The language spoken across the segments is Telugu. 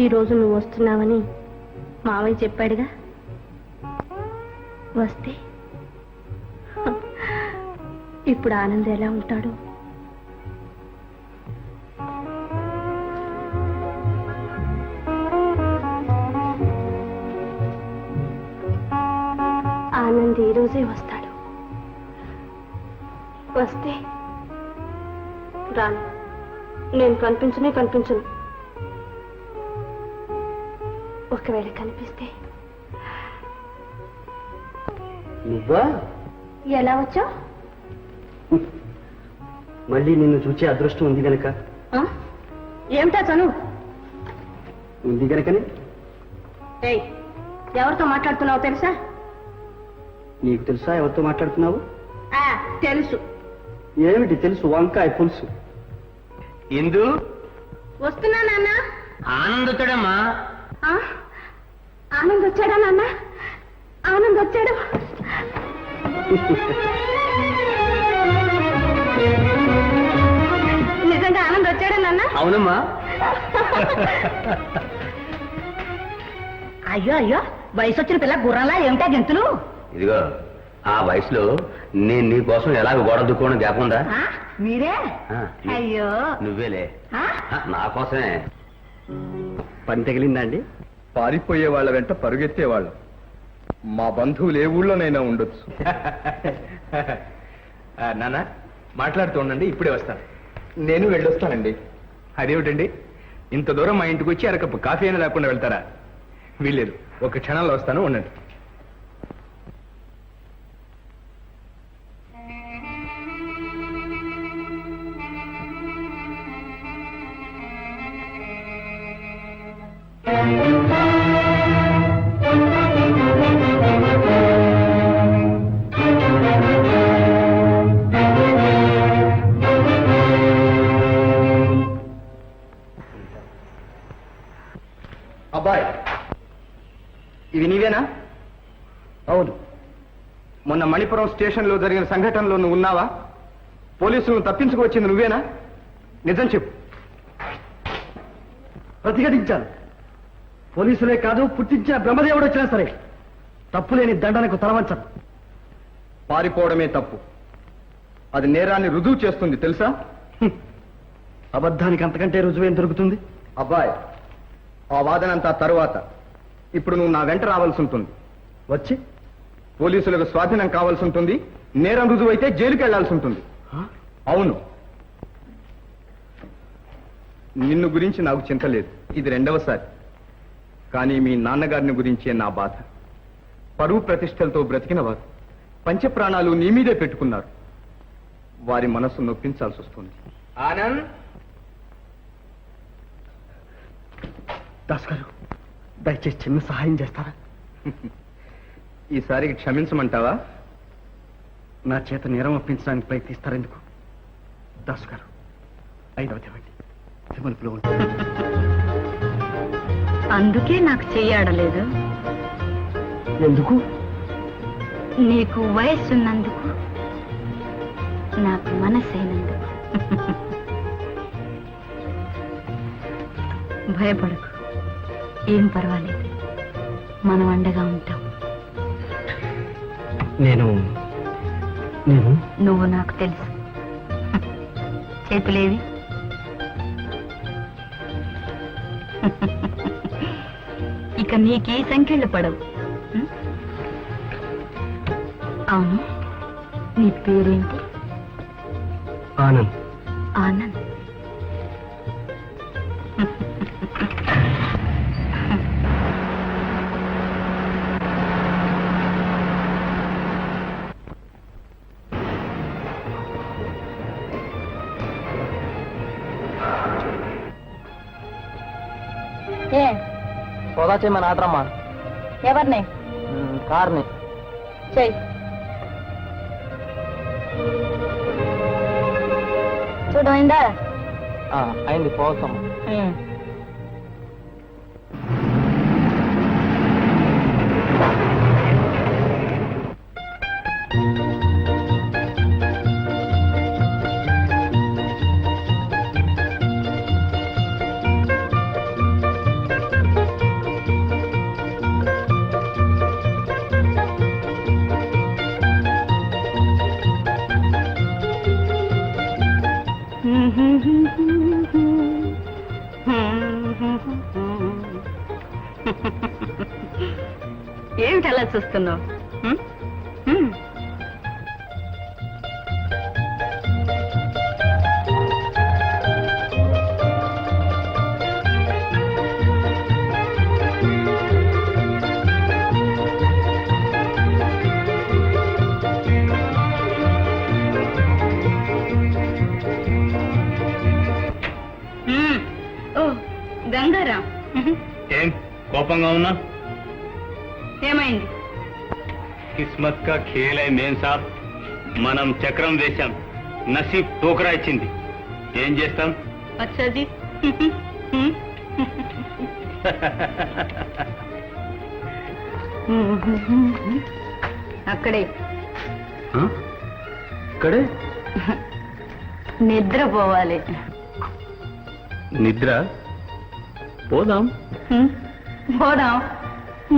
ఈరోజు నువ్వు వస్తున్నావని మావయ్య చెప్పాడుగా. వస్తే ఇప్పుడు ఆనంద్ ఎలా ఉంటాడు? ఆనంద్ ఈ రోజే వస్తాడు. వస్తే రాను, నేను కనిపించను. ఒకవేళ కనిపిస్తే నువ్వా? ఎలా వచ్చావు? మళ్ళీ నిన్ను చూచే అదృష్టం ఉంది గనక. ఏమిటా చనువు? ఉంది గనకనే. ఎవరితో మాట్లాడుతున్నావు తెలుసా? నీకు తెలుసా ఎవరితో మాట్లాడుతున్నావు? తెలుసు. ఏమిటి తెలుసు? వంకాయ పులుసు. ఇందు వస్తున్నా నాన్న. ఆనంద్ వచ్చాడమ్మా. ఆనంద్ వచ్చాడా నాన్న? ఆనంద్ వచ్చాడు. నిజంగా ఆనంద్ వచ్చాడా నాన్న? అవునమ్మా. అయ్యో వయసు వచ్చిన పిల్ల గుర్రంలా ఏమిటా గెంతులు? ఇదిగో ఆ వయసులో నేను నీ కోసం ఎలాగ గోడ దుక్కోవడం జ్ఞాపకుందా? మీరే? అయ్యో నువ్వేలే. నా కోసమే. పని తగిలిందా అండి? పారిపోయే వాళ్ళ వెంట పరుగెత్తేవాళ్ళం. మా బంధువులు ఏ ఊళ్ళోనైనా ఉండొచ్చు. నాన్న మాట్లాడుతూ ఉండండి, ఇప్పుడే వస్తాను. నేను వెళ్ళొస్తానండి. అదేమిటండి ఇంత దూరం మా ఇంటికి వచ్చి అరకప్పు కాఫీ అయినా లేకుండా వెళ్తారా? వీల్లేదు, ఒక క్షణంలో వస్తాను, ఉండండి. అబ్బాయ్, ఇవి నీవేనా? అవును. మొన్న మణిపురం స్టేషన్లో జరిగిన సంఘటనలో నువ్వు ఉన్నావా? పోలీసులను తప్పించుకువచ్చింది నువ్వేనా? నిజం చెప్పు. ప్రతిఘటించాను. పోలీసులే కాదు, పుట్టించిన బ్రహ్మదేవుడు వచ్చినా సరే తప్పులేని దండనకు తలవంచను. పారిపోవడమే తప్పు. అది నేరాన్ని రుజువు చేస్తుంది తెలుసా? అబద్ధానికి అంతకంటే రుజువేం దొరుకుతుంది? అబ్బాయ్, ఆ వాదనంతా తరువాత. ఇప్పుడు నువ్వు నా వెంట రావాల్సి ఉంటుంది. వచ్చి పోలీసులకు స్వాధీనం కావాల్సి ఉంటుంది. నేరం రుజువు అయితే జైలుకి వెళ్లాల్సి ఉంటుంది. అవును. నిన్ను గురించి నాకు చింత లేదు, ఇది రెండవసారి. కానీ మీ నాన్నగారిని గురించే నా బాధ. పరువు ప్రతిష్టలతో బ్రతికిన వారు పంచప్రాణాలు నీ మీదే పెట్టుకున్నారు. వారి మనస్సు నొప్పించాల్సి వస్తుంది. ఆనంద్, దాస్ గారు, దయచేసి చిన్న సహాయం చేస్తారా? ఈసారికి క్షమించమంటావా? నా చేత నేరం ఒప్పించడానికి ప్రయత్నిస్తారెందుకు? దాసు గారు, 5వ తేవండి, తిమలుపులో ఉంటుంది. అందుకే నాకు చెయ్యాడలేదు. ఎందుకు? నీకు వయస్సున్నందుకు, నాకు మనసైనందుకు. భయపడకు, ఏం పర్వాలేదు, మనం అండగా ఉంటాం. నువ్వు నాకు తెలుసు. చేతులేవి? ఇక నీకే సంఖ్యలు పడవు. అవును, నీ పేరేంటి? ఆనంద్. ఆనంద్. సోదా చేయమని ఆడరమ్మా. ఎవరిని? కార్ని. చెయ్యి. చూడమైందా? అయింది, పోతాం. ఏమిటి అలా చూస్తున్నావు? ఓ గంగారాం, ఏం కోపంగా ఉన్నా? ఏమైంది? కిస్మత్ కా ఖేల్ హై మేం సాబ్. మనం చక్రం వేశాం, నసీబ్ టోకరా ఇచ్చింది. ఏం చేస్తాం? అచ్చాజీ, అక్కడే ఇక్కడే నిద్రపోవాలి. నిద్ర పోదాం. పోదాం,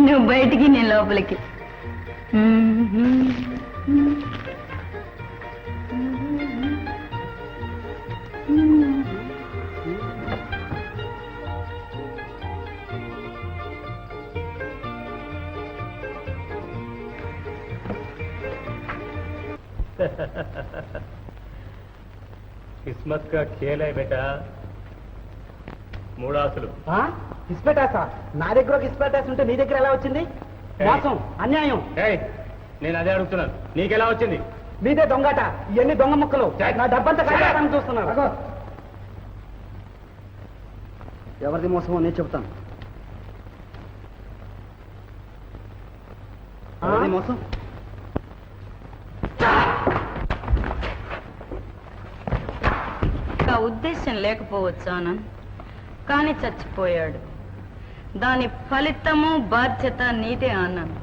నువ్వు బయటికి నేను లోపలికి. కిస్మత్ కా ఖేల్ హై బేటా. మూడాసులు. ఇస్పెటాసా? నా దగ్గర ఒక ఇస్పెటాస్ ఉంటే నీ దగ్గర ఎలా వచ్చింది? మోసం, అన్యాయం. నేను అదే అడుగుతున్నాను, నీకెలా వచ్చింది? మీదే దొంగట. ఇవన్నీ దొంగ ముక్కలు. నా డబ్బంతా కట్టాలని చూస్తున్నారు. ఎవరిది మోసమో నేను చెప్తాను. ఎవరిది మోసం? ఆ ఉద్దేశం లేకపోవచ్చు ఆనంద్, కానీ చచ్చిపోయాడు. దాని ఫలితము బాధ్యత నీదే ఆనంద్.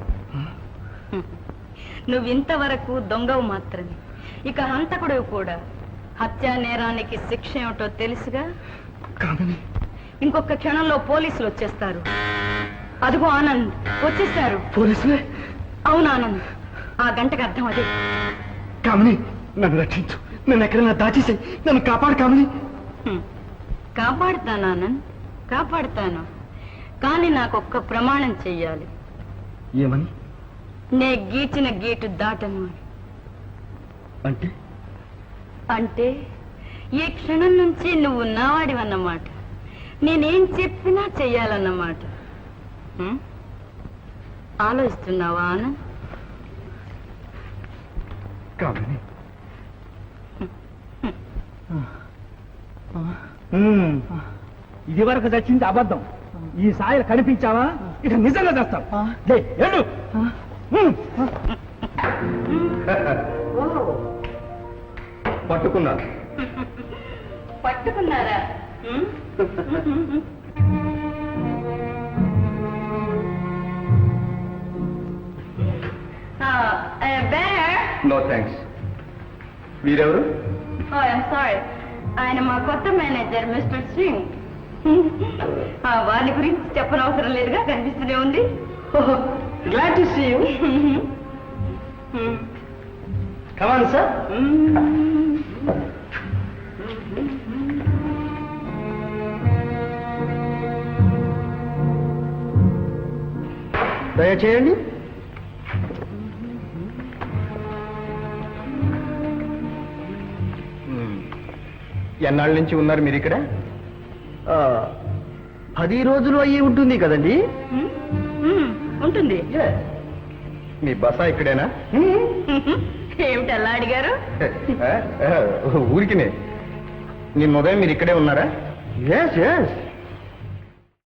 నువ్వింతవరకు దొంగవు మాత్రమే, ఇక హంతకుడు కూడా. హత్యా నేరానికి శిక్ష ఏమిటో తెలుసుగా. ఇంకొక క్షణంలో పోలీసులు వచ్చేస్తారు. అదిగో ఆనంద్, వచ్చేస్తారు పోలీసులే? అవును ఆనంద్, ఆ గంటకు అర్థం అదే. కామిని, నన్ను రక్షించు. నన్ను ఎక్కడైనా దాచేసాయి. నన్ను కాపాడు కామిని. కాపాడుతాను ఆనంద్, కాపాడుతాను. కానీ నాకొక్క ప్రమాణం చెయ్యాలి. ఏమని? నే గీచిన గీటు దాటను అని. అంటే? అంటే ఈ క్షణం నుంచి నువ్వు నావాడివన్నమాట. నేనేం చెప్పినా చెయ్యాలన్నమాట. ఆలోచిస్తున్నావా ఆనంద్? కామిని, ఇది వరకు చచ్చింది అబద్ధం. ఈ సాయలు కనిపించావా ఇక నిజంగా చేస్తాం. పట్టుకున్నాను. పట్టుకున్నారా? No thanks. వీరెవరు? సారీ, ఆయన మా కొత్త మేనేజర్ మిస్టర్ సింగ్. వారి గురించి చెప్పనవసరం లేదుగా, కనిపిస్తూనే ఉంది. Glad to see you. Come on, sir. దయచేయండి. ఎన్నాళ్ళ నుంచి ఉన్నారు మీరు ఇక్కడ? 10 రోజులు అయ్యి ఉంటుంది కదండి. ఉంటుంది. మీ బస ఇక్కడేనా? ఏమిటి అలా అడిగారు? ఊరికినే. నిన్న ఉదయం మీరు ఇక్కడే ఉన్నారా? Yes yes.